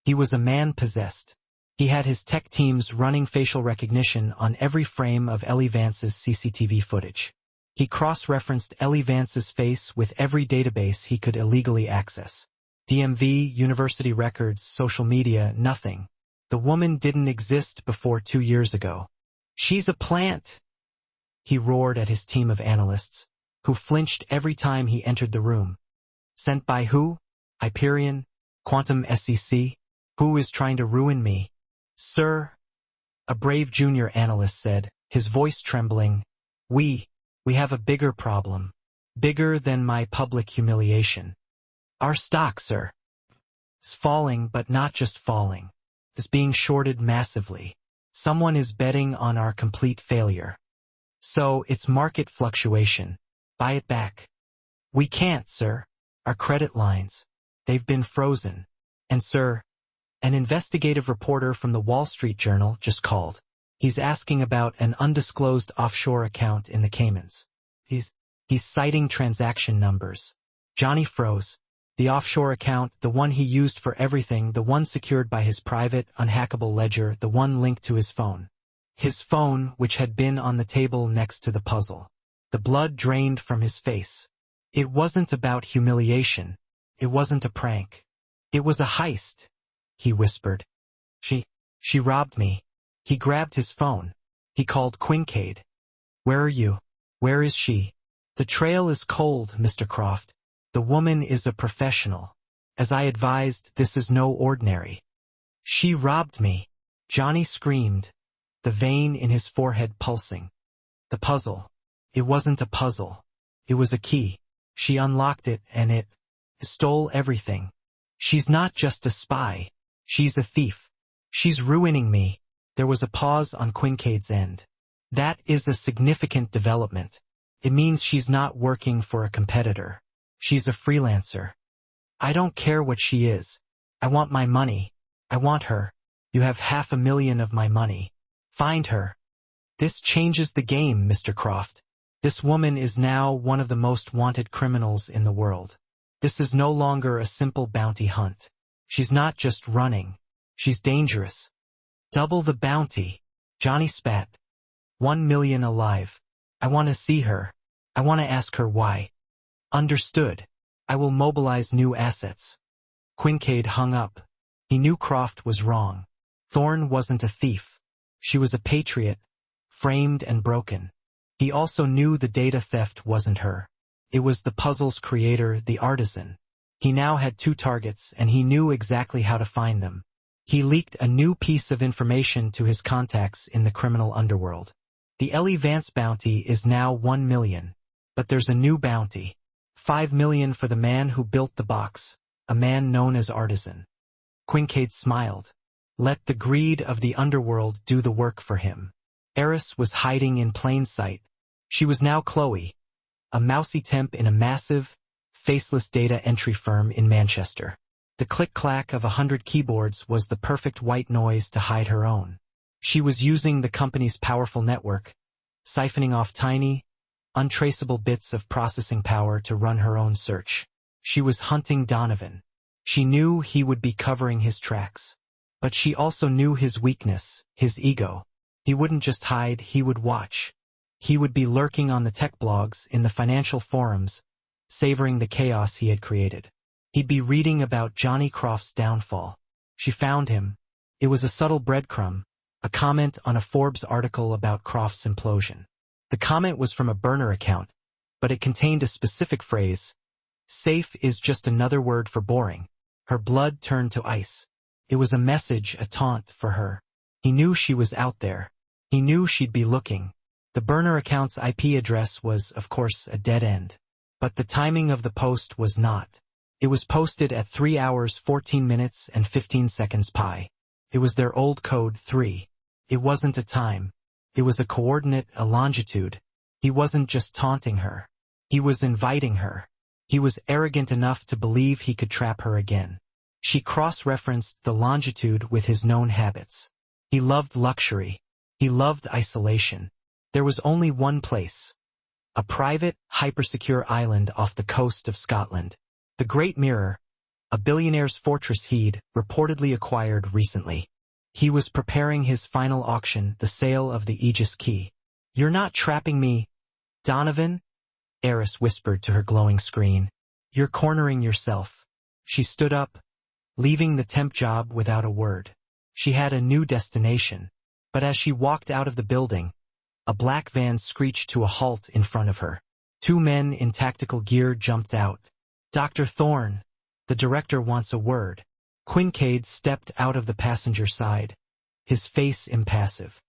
He was a man possessed. He had his tech teams running facial recognition on every frame of Ellie Vance's CCTV footage. He cross-referenced Ellie Vance's face with every database he could illegally access. DMV, university records, social media, nothing. The woman didn't exist before 2 years ago. She's a plant, he roared at his team of analysts, who flinched every time he entered the room. Sent by who? Hyperion? Quantum SEC? Who is trying to ruin me? Sir, a brave junior analyst said, his voice trembling. We have a bigger problem. Bigger than my public humiliation. Our stock, sir, is falling, but not just falling. It's being shorted massively. Someone is betting on our complete failure. So it's market fluctuation. Buy it back. We can't, sir. Our credit lines, they've been frozen. And sir, an investigative reporter from the Wall Street Journal just called. He's asking about an undisclosed offshore account in the Caymans. He's citing transaction numbers. Johnny froze. The offshore account, the one he used for everything, the one secured by his private, unhackable ledger, the one linked to his phone. His phone, which had been on the table next to the puzzle. The blood drained from his face. It wasn't about humiliation. It wasn't a prank. It was a heist, he whispered. She robbed me. He grabbed his phone. He called Quincade. Where are you? Where is she? The trail is cold, Mr. Croft. The woman is a professional. As I advised, this is no ordinary. She robbed me. Johnny screamed, the vein in his forehead pulsing. The puzzle. It wasn't a puzzle. It was a key. She unlocked it and it stole everything. She's not just a spy. She's a thief. She's ruining me. There was a pause on Quincade's end. That is a significant development. It means she's not working for a competitor. She's a freelancer. I don't care what she is. I want my money. I want her. You have $500,000 of my money. Find her. This changes the game, Mr. Croft. This woman is now one of the most wanted criminals in the world. This is no longer a simple bounty hunt. She's not just running. She's dangerous. Double the bounty. Johnny spat. 1 million alive. I want to see her. I want to ask her why. Understood. I will mobilize new assets. Quincade hung up. He knew Croft was wrong. Thorne wasn't a thief. She was a patriot, framed and broken. He also knew the data theft wasn't her. It was the puzzle's creator, the artisan. He now had 2 targets, and he knew exactly how to find them. He leaked a new piece of information to his contacts in the criminal underworld. The Ellie Vance bounty is now 1 million. But there's a new bounty. 5 million for the man who built the box, a man known as Artisan. Quincade smiled. Let the greed of the underworld do the work for him. Eris was hiding in plain sight. She was now Chloe, a mousy temp in a massive, faceless data entry firm in Manchester. The click-clack of 100 keyboards was the perfect white noise to hide her own. She was using the company's powerful network, siphoning off tiny, untraceable bits of processing power to run her own search. She was hunting Donovan. She knew he would be covering his tracks. But she also knew his weakness, his ego. He wouldn't just hide, he would watch. He would be lurking on the tech blogs, in the financial forums, savoring the chaos he had created. He'd be reading about Johnny Croft's downfall. She found him. It was a subtle breadcrumb, a comment on a Forbes article about Croft's implosion. The comment was from a burner account, but it contained a specific phrase. Safe is just another word for boring. Her blood turned to ice. It was a message, a taunt for her. He knew she was out there. He knew she'd be looking. The burner account's IP address was, of course, a dead end. But the timing of the post was not. It was posted at 3 hours 14 minutes and 15 seconds pi. It was their old code 3. It wasn't a time. It was a coordinate, a longitude. He wasn't just taunting her. He was inviting her. He was arrogant enough to believe he could trap her again. She cross-referenced the longitude with his known habits. He loved luxury. He loved isolation. There was only one place. A private, hypersecure island off the coast of Scotland. The Great Mirror, a billionaire's fortress he'd reportedly acquired recently. He was preparing his final auction, the sale of the Aegis Key. You're not trapping me, Donovan? Eris whispered to her glowing screen. You're cornering yourself. She stood up, leaving the temp job without a word. She had a new destination. But as she walked out of the building, a black van screeched to a halt in front of her. 2 men in tactical gear jumped out. Dr. Thorne, the director wants a word. Quincaid stepped out of the passenger side, his face impassive.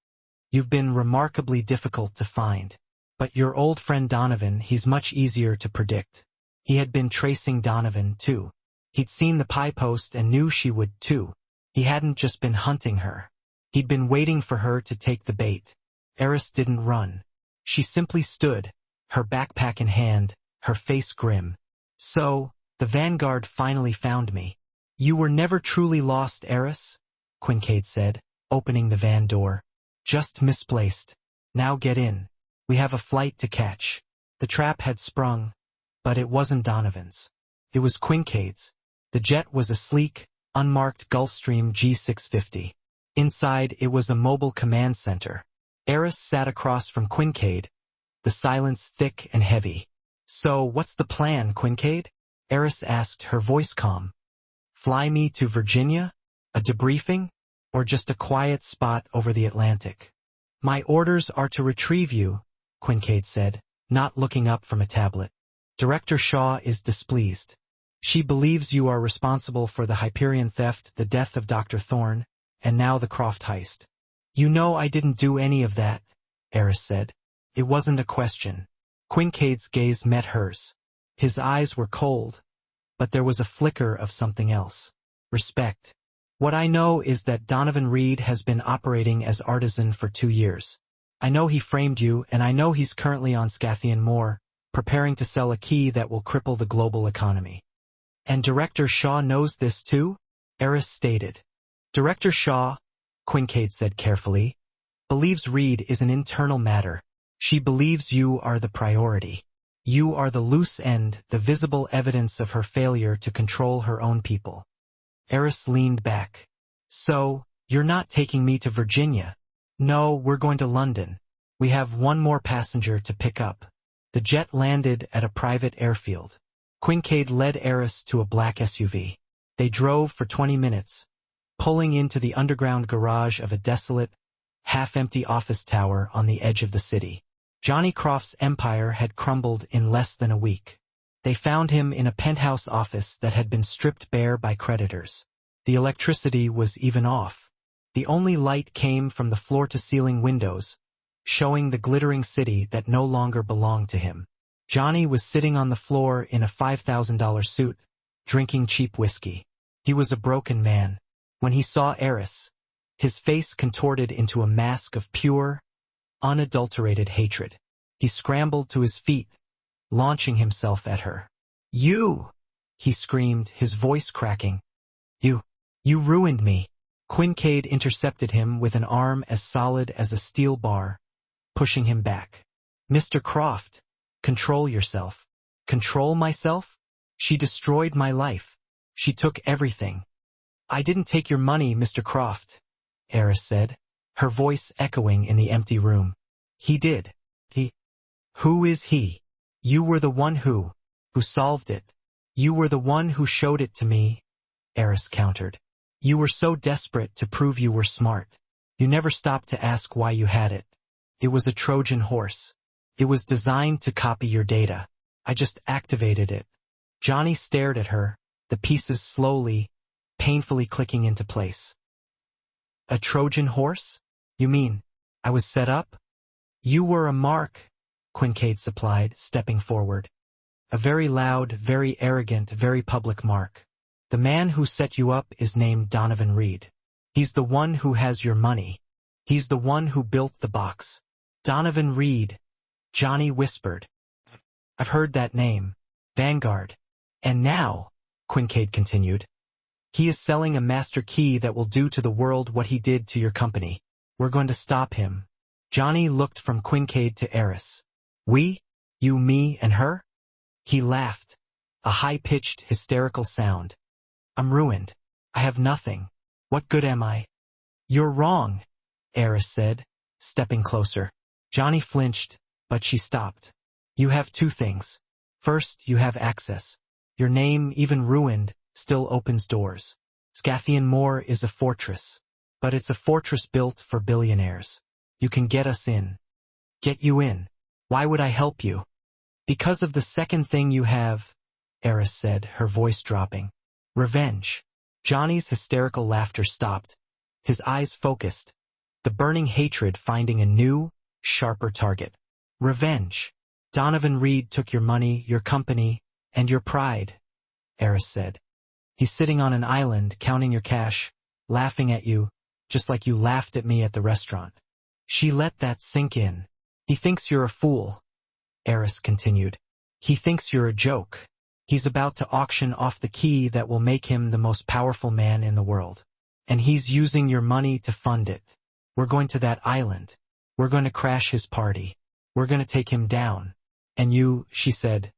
You've been remarkably difficult to find. But your old friend Donovan, he's much easier to predict. He had been tracing Donovan, too. He'd seen the pie post and knew she would, too. He hadn't just been hunting her. He'd been waiting for her to take the bait. Eris didn't run. She simply stood, her backpack in hand, her face grim. So, the Vanguard finally found me. You were never truly lost, Eris? Quincaid said, opening the van door. Just misplaced. Now get in. We have a flight to catch. The trap had sprung, but it wasn't Donovan's. It was Quincaid's. The jet was a sleek, unmarked Gulfstream G650. Inside, it was a mobile command center. Eris sat across from Quincaid, the silence thick and heavy. So, what's the plan, Quincaid? Eris asked, her voice calm. Fly me to Virginia? A debriefing? Or just a quiet spot over the Atlantic? My orders are to retrieve you, Quincaid said, not looking up from a tablet. Director Shaw is displeased. She believes you are responsible for the Hyperion theft, the death of Dr. Thorne, and now the Croft heist. You know I didn't do any of that, Eris said. It wasn't a question. Quincaid's gaze met hers. His eyes were cold, but there was a flicker of something else. Respect. What I know is that Donovan Reed has been operating as artisan for 2 years. I know he framed you, and I know he's currently on Scythian Moor, preparing to sell a key that will cripple the global economy. And Director Shaw knows this too? Eris stated. Director Shaw, Quincaid said carefully, believes Reed is an internal matter. She believes you are the priority. You are the loose end, the visible evidence of her failure to control her own people. Eris leaned back. So, you're not taking me to Virginia? No, we're going to London. We have one more passenger to pick up. The jet landed at a private airfield. Quincaid led Eris to a black SUV. They drove for 20 minutes, pulling into the underground garage of a desolate, half-empty office tower on the edge of the city. Johnny Croft's empire had crumbled in less than a week. They found him in a penthouse office that had been stripped bare by creditors. The electricity was even off. The only light came from the floor-to-ceiling windows, showing the glittering city that no longer belonged to him. Johnny was sitting on the floor in a $5,000 suit, drinking cheap whiskey. He was a broken man. When he saw Eris, his face contorted into a mask of pure, unadulterated hatred. He scrambled to his feet, launching himself at her. You! He screamed, his voice cracking. You ruined me. Quincaid intercepted him with an arm as solid as a steel bar, pushing him back. Mr. Croft, control yourself. Control myself? She destroyed my life. She took everything. I didn't take your money, Mr. Croft, Eris said, her voice echoing in the empty room. He did. Who is he? You were the one who solved it. You were the one who showed it to me, Eris countered. You were so desperate to prove you were smart. You never stopped to ask why you had it. It was a Trojan horse. It was designed to copy your data. I just activated it. Johnny stared at her, the pieces slowly, painfully clicking into place. A Trojan horse? You mean, I was set up? You were a mark, Quincaid supplied, stepping forward. A very loud, very arrogant, very public mark. The man who set you up is named Donovan Reed. He's the one who has your money. He's the one who built the box. Donovan Reed, Johnny whispered. I've heard that name. Vanguard. And now, Quincaid continued, he is selling a master key that will do to the world what he did to your company. We're going to stop him. Johnny looked from Quincaid to Eris. We? You, me, and her? He laughed, a high-pitched, hysterical sound. I'm ruined. I have nothing. What good am I? You're wrong, Eris said, stepping closer. Johnny flinched, but she stopped. You have 2 things. First, you have access. Your name, even ruined, still opens doors. Scythian Moor is a fortress. But it's a fortress built for billionaires. You can get us in. Get you in. Why would I help you? Because of the second thing you have, Eris said, her voice dropping. Revenge. Johnny's hysterical laughter stopped. His eyes focused, the burning hatred finding a new, sharper target. Revenge. Donovan Reed took your money, your company, and your pride, Eris said. He's sitting on an island, counting your cash, laughing at you, just like you laughed at me at the restaurant. She let that sink in. He thinks you're a fool, Eris continued. He thinks you're a joke. He's about to auction off the key that will make him the most powerful man in the world. And he's using your money to fund it. We're going to that island. We're going to crash his party. We're going to take him down. And you, she said,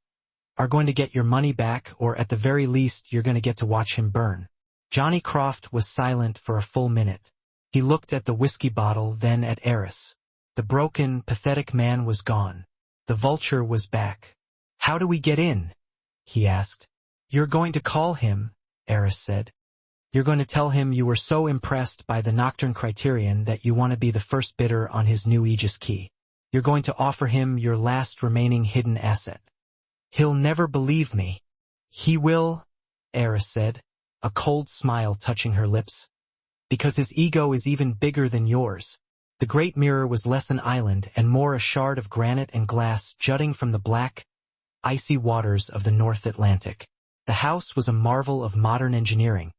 are going to get your money back, or at the very least you're going to get to watch him burn. Johnny Croft was silent for a full minute. He looked at the whiskey bottle, then at Eris. The broken, pathetic man was gone. The vulture was back. How do we get in? He asked. You're going to call him, Eris said. You're going to tell him you were so impressed by the Nocturne Criterion that you want to be the first bidder on his new Aegis key. You're going to offer him your last remaining hidden asset. He'll never believe me. He will, Eris said, a cold smile touching her lips. Because his ego is even bigger than yours. The Great Mirror was less an island and more a shard of granite and glass jutting from the black, icy waters of the North Atlantic. The house was a marvel of modern engineering,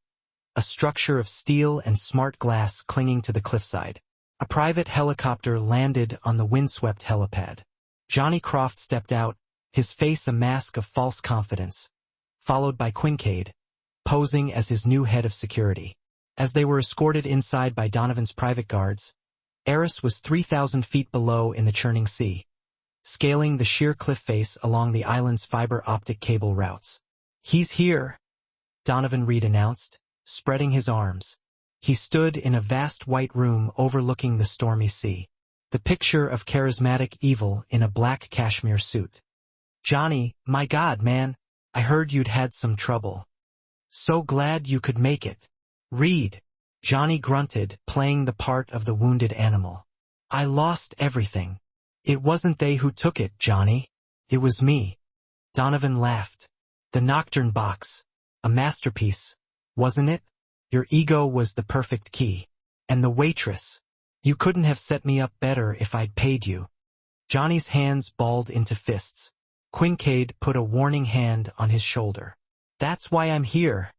a structure of steel and smart glass clinging to the cliffside. A private helicopter landed on the windswept helipad. Johnny Croft stepped out, his face a mask of false confidence, followed by Quincaid, posing as his new head of security. As they were escorted inside by Donovan's private guards, Eris was 3,000 feet below in the churning sea, scaling the sheer cliff face along the island's fiber optic cable routes. He's here, Donovan Reed announced, spreading his arms. He stood in a vast white room overlooking the stormy sea, the picture of charismatic evil in a black cashmere suit. Johnny, my God, man, I heard you'd had some trouble. So glad you could make it. Reed, Johnny grunted, playing the part of the wounded animal. I lost everything. It wasn't they who took it, Johnny. It was me. Donovan laughed. The Nocturne box. A masterpiece, wasn't it? Your ego was the perfect key. And the waitress. You couldn't have set me up better if I'd paid you. Johnny's hands balled into fists. Quincaid put a warning hand on his shoulder. That's why I'm here,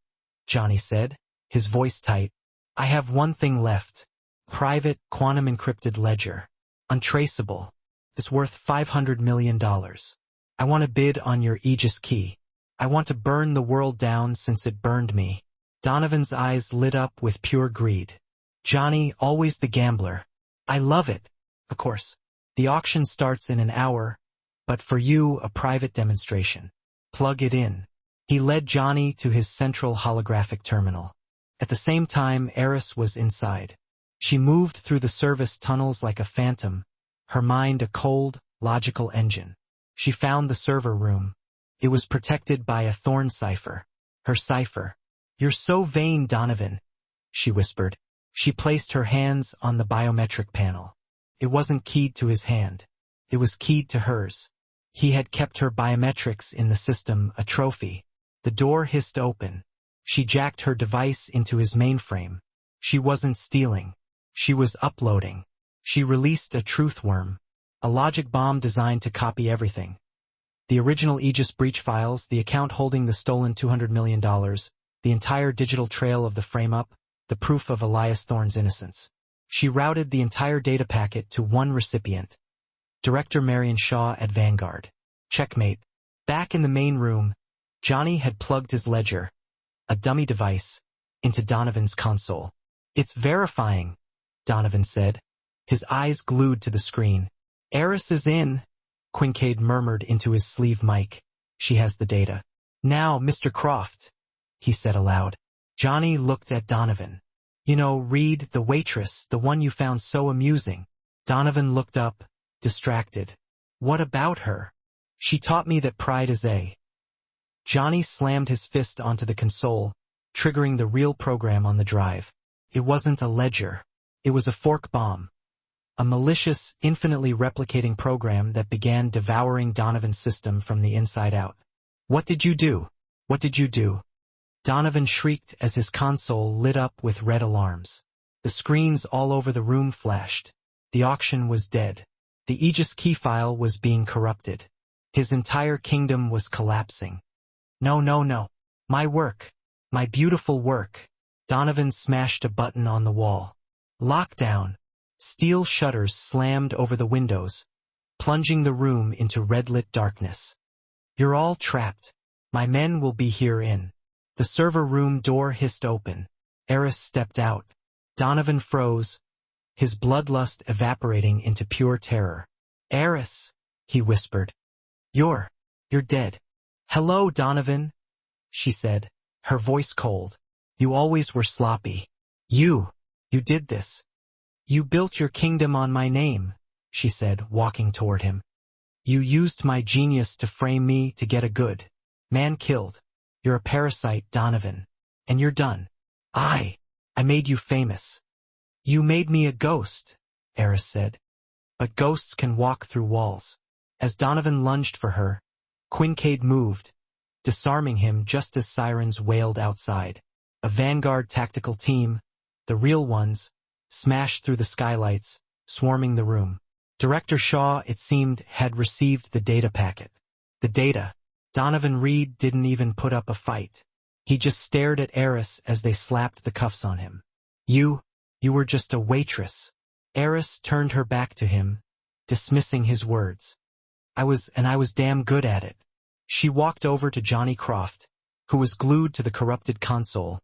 Johnny said, his voice tight. I have one thing left. Private, quantum-encrypted ledger. Untraceable. It's worth $500 million. I want to bid on your Aegis key. I want to burn the world down since it burned me. Donovan's eyes lit up with pure greed. Johnny, always the gambler. I love it. Of course. The auction starts in an hour, but for you, a private demonstration. Plug it in. He led Johnny to his central holographic terminal. At the same time, Eris was inside. She moved through the service tunnels like a phantom, her mind a cold, logical engine. She found the server room. It was protected by a thorn cipher. Her cipher. You're so vain, Donovan, she whispered. She placed her hands on the biometric panel. It wasn't keyed to his hand. It was keyed to hers. He had kept her biometrics in the system, a trophy. The door hissed open. She jacked her device into his mainframe. She wasn't stealing. She was uploading. She released a truth worm, a logic bomb designed to copy everything. The original Aegis breach files, the account holding the stolen $200 million, the entire digital trail of the frame-up, the proof of Elias Thorne's innocence. She routed the entire data packet to one recipient, Director Marion Shaw at Vanguard. Checkmate. Back in the main room, Johnny had plugged his ledger, a dummy device, into Donovan's console. It's verifying, Donovan said, his eyes glued to the screen. Eris is in, Quincaid murmured into his sleeve mic. She has the data. Now, Mr. Croft, he said aloud. Johnny looked at Donovan. You know, Reed, the waitress, the one you found so amusing. Donovan looked up, distracted. What about her? She taught me that pride is a... Johnny slammed his fist onto the console, triggering the real program on the drive. It wasn't a ledger. It was a fork bomb. A malicious, infinitely replicating program that began devouring Donovan's system from the inside out. What did you do? What did you do? Donovan shrieked as his console lit up with red alarms. The screens all over the room flashed. The auction was dead. The Aegis key file was being corrupted. His entire kingdom was collapsing. No, no, no. My work. My beautiful work. Donovan smashed a button on the wall. Lockdown. Steel shutters slammed over the windows, plunging the room into red-lit darkness. You're all trapped. My men will be here in. The server room door hissed open. Eris stepped out. Donovan froze, his bloodlust evaporating into pure terror. Eris, he whispered. You're dead. Hello, Donovan, she said, her voice cold. You always were sloppy. You did this. You built your kingdom on my name, she said, walking toward him. You used my genius to frame me to get a good man killed. You're a parasite, Donovan. And you're done. I made you famous. You made me a ghost, Eris said. But ghosts can walk through walls. As Donovan lunged for her, Quincade moved, disarming him just as sirens wailed outside. A Vanguard tactical team, the real ones, smashed through the skylights, swarming the room. Director Shaw, it seemed, had received the data packet. The data. Donovan Reed didn't even put up a fight. He just stared at Eris as they slapped the cuffs on him. You were just a waitress. Eris turned her back to him, dismissing his words. I was damn good at it. She walked over to Johnny Croft, who was glued to the corrupted console,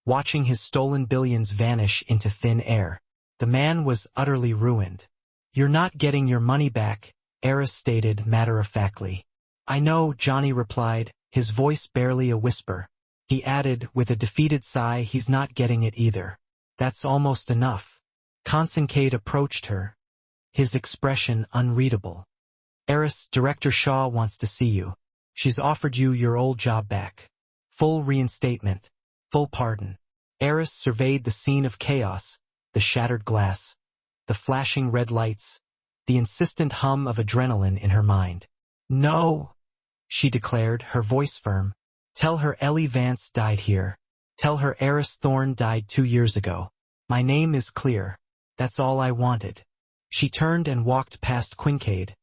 watching his stolen billions vanish into thin air. The man was utterly ruined. You're not getting your money back, Eris stated matter-of-factly. I know, Johnny replied, his voice barely a whisper. He added, with a defeated sigh, he's not getting it either. That's almost enough. Consincade approached her, his expression unreadable. Eris, Director Shaw wants to see you. She's offered you your old job back. Full reinstatement. Full pardon. Eris surveyed the scene of chaos, the shattered glass, the flashing red lights, the insistent hum of adrenaline in her mind. No, she declared, her voice firm. Tell her Ellie Vance died here. Tell her Eris Thorne died 2 years ago. My name is clear. That's all I wanted. She turned and walked past Quincade,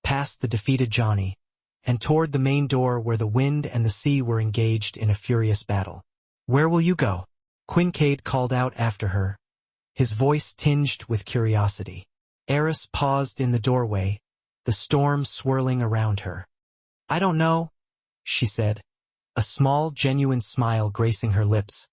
past the defeated Johnny, and toward the main door where the wind and the sea were engaged in a furious battle. Where will you go? Quincade called out after her, his voice tinged with curiosity. Eris paused in the doorway, the storm swirling around her. I don't know, she said, a small, genuine smile gracing her lips.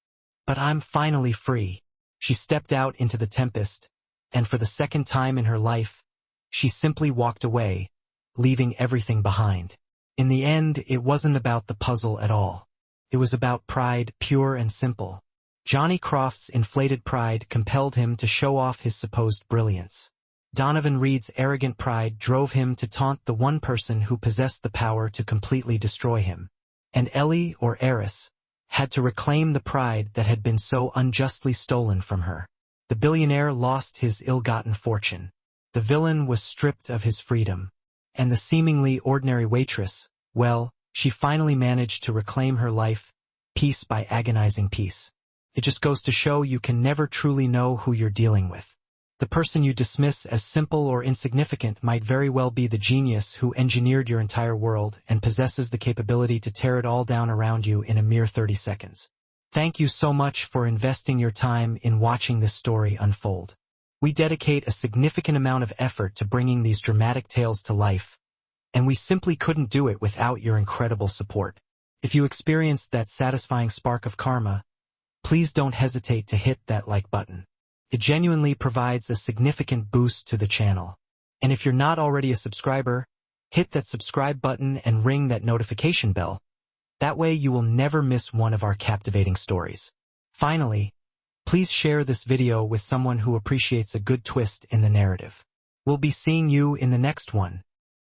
But I'm finally free. She stepped out into the tempest, and for the second time in her life, she simply walked away, leaving everything behind. In the end, it wasn't about the puzzle at all. It was about pride, pure and simple. Johnny Croft's inflated pride compelled him to show off his supposed brilliance. Donovan Reed's arrogant pride drove him to taunt the one person who possessed the power to completely destroy him. And Ellie, or Eris, had to reclaim the pride that had been so unjustly stolen from her. The billionaire lost his ill-gotten fortune. The villain was stripped of his freedom. And the seemingly ordinary waitress, well, she finally managed to reclaim her life, piece by agonizing piece. It just goes to show you can never truly know who you're dealing with. The person you dismiss as simple or insignificant might very well be the genius who engineered your entire world and possesses the capability to tear it all down around you in a mere 30 seconds. Thank you so much for investing your time in watching this story unfold. We dedicate a significant amount of effort to bringing these dramatic tales to life, and we simply couldn't do it without your incredible support. If you experienced that satisfying spark of karma, please don't hesitate to hit that like button. It genuinely provides a significant boost to the channel. And if you're not already a subscriber, hit that subscribe button and ring that notification bell. That way you will never miss one of our captivating stories. Finally, please share this video with someone who appreciates a good twist in the narrative. We'll be seeing you in the next one.